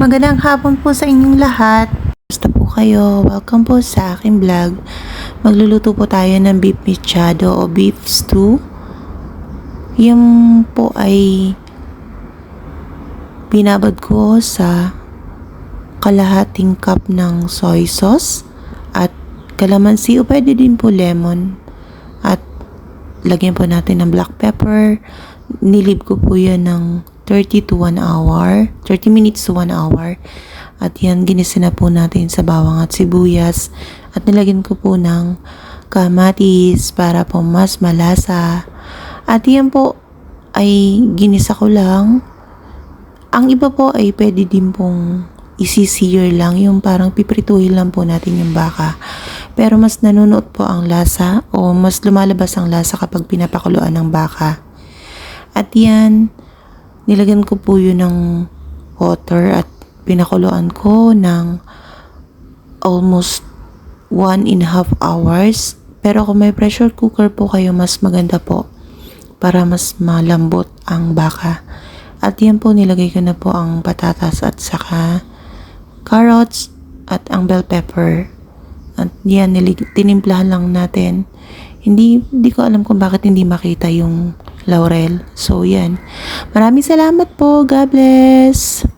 Magandang hapon po sa inyong lahat. Basta po kayo, welcome po sa aking vlog. Magluluto po tayo ng beef mechado o beef stew. Yung po ay binabad ko sa kalahating cup ng soy sauce at kalamansi o pwede din po lemon. At lagyan po natin ng black pepper. Nilib ko po yan ng 30 minutes to 1 hour. At yan, ginisa na po natin sa bawang at sibuyas. At nilagyan ko po ng kamatis para po mas malasa. At yan po ay ginisa ko lang. Ang iba po ay pwede din pong isi-sear lang. Yung parang piprituhin lang po natin yung baka. Pero mas nanunuot po ang lasa o mas lumalabas ang lasa kapag pinapakuluan ng baka. At yan, nilagyan ko po yun ng water at pinakuluan ko ng almost 1.5 hours. Pero kung may pressure cooker po kayo, mas maganda po para mas malambot ang baka. At yan po, nilagay ko na po ang patatas at saka carrots at ang bell pepper. At yan, tinimplahan lang natin. Hindi ko alam kung bakit hindi makita yung laurel. So, yan. Maraming salamat po. God bless.